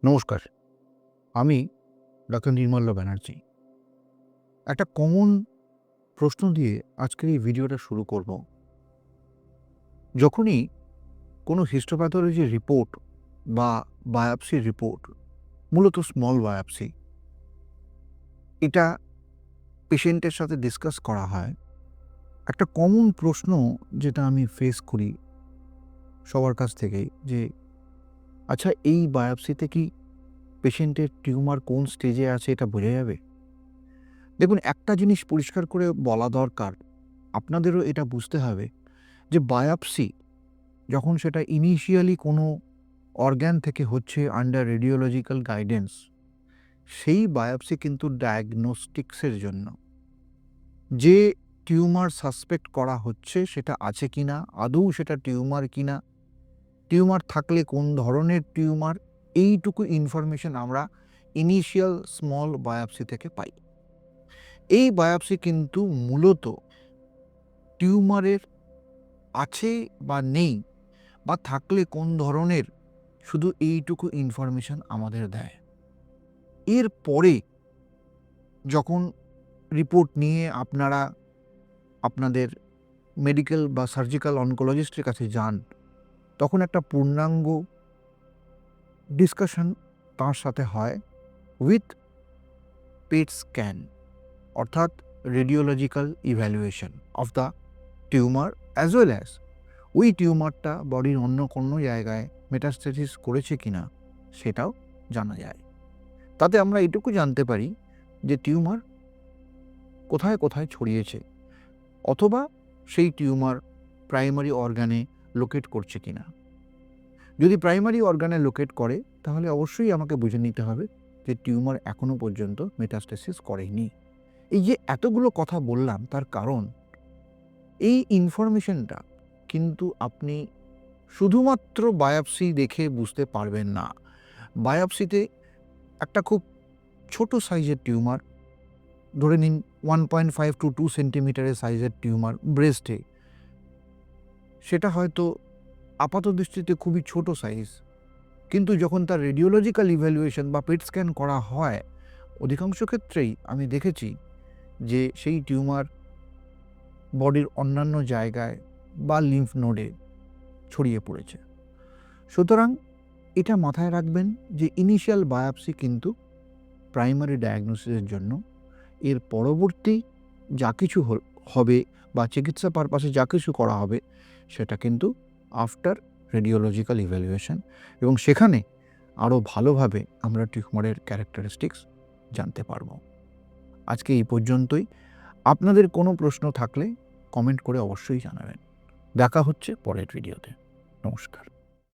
নমস্কার, আমি ডক্টর নির্মল্য ব্যানার্জি। একটা কমন প্রশ্ন দিয়ে আজকের এই ভিডিওটা শুরু করব। যখনই কোনো হিস্টোপ্যাথোলজি রিপোর্ট বা বায়োপসি রিপোর্ট, মূলত স্মল বায়োপসি, এটা পেশেন্টের সাথে ডিসকাস করা হয়, একটা কমন প্রশ্ন যেটা আমি ফেস করি সবার কাছ থেকেই যে, আচ্ছা এই বায়োপসিতে কি পেশেন্টের টিউমার কোন স্টেজে আছে এটা বোঝা যাবে? দেখুন, একটা জিনিস পরিষ্কার করে বলা দরকার, আপনাদেরও এটা বুঝতে হবে যে বায়োপসি যখন সেটা ইনিশিয়ালি কোনো অর্গ্যান থেকে হচ্ছে আন্ডার রেডিওলজিক্যাল গাইডেন্স, সেই বায়োপসি কিন্তু ডায়াগনস্টিক্সের জন্য। যে টিউমার সাসপেক্ট করা হচ্ছে সেটা আছে কিনা, আদৌ সেটা টিউমার কিনা, টিউমার থাকলে কোন ধরনের টিউমার, এইটুকু ইনফরমেশন আমরা ইনিশিয়াল স্মল বায়োপসি থেকে পাই। এই বায়োপসি কিন্তু মূলত টিউমারের আছে বা নেই বা থাকলে কোন ধরনের, শুধু এইটুকু ইনফরমেশন আমাদের দেয়। এরপরে যখন রিপোর্ট নিয়ে আপনারা আপনাদের মেডিকেল বা সার্জিক্যাল অনকোলজিস্টের কাছে যান, তখন একটা পূর্ণাঙ্গ ডিসকাশন তার সাথে হয় উইথ পেট স্ক্যান, অর্থাৎ radiological evaluation of the tumour as well as ওই টিউমারটা বডির অন্য কোনো জায়গায় মেটাস্টেসিস করেছে কিনা সেটাও জানা যায়। তাতে আমরা এটুকু জানতে পারি যে টিউমার কোথায় কোথায় ছড়িয়েছে, অথবা সেই টিউমার প্রাইমারি অর্গানে লোকেট করছে কিনা। যদি প্রাইমারি অর্গানে লোকেট করে তাহলে অবশ্যই আমাকে বুঝে নিতে হবে যে টিউমার এখনও পর্যন্ত মেটাস্টেসিস করেনি। এই যে এতগুলো কথা বললাম তার কারণ, এই ইনফরমেশনটা কিন্তু আপনি শুধুমাত্র বায়োপসি দেখে বুঝতে পারবেন না। বায়োপসিতে একটা খুব ছোট সাইজের টিউমার, ধরে নিন 1.5 to 2 সেন্টিমিটারের সাইজের টিউমার ব্রেস্টে, সেটা হয়তো আপাত দৃষ্টিতে খুবই ছোট সাইজ, কিন্তু যখন তার রেডিওলজিক্যাল ইভ্যালুয়েশন বা পেট স্ক্যান করা হয়, অধিকাংশ ক্ষেত্রেই আমি দেখেছি যে সেই টিউমার বডির অন্যান্য জায়গায় বা লিম্ফ নোডে ছড়িয়ে পড়েছে। সুতরাং এটা মাথায় রাখবেন যে ইনিশিয়াল বায়োপসি কিন্তু প্রাইমারি ডায়াগনোসিসের জন্য। এর পরবর্তী যা কিছু হবে বা চিকিৎসা পারপাসে যা কিছু করা হবে সেটা কিন্তু আফটার রেডিওলজিক্যাল ইভ্যালুয়েশন, এবং সেখানে আরও ভালোভাবে আমরা টিউমারের ক্যারেক্টারিস্টিক্স জানতে পারব। আজকে এই পর্যন্তই। আপনাদের কোনো প্রশ্ন থাকলে কমেন্ট করে অবশ্যই জানাবেন। দেখা হচ্ছে পরের ভিডিওতে। নমস্কার।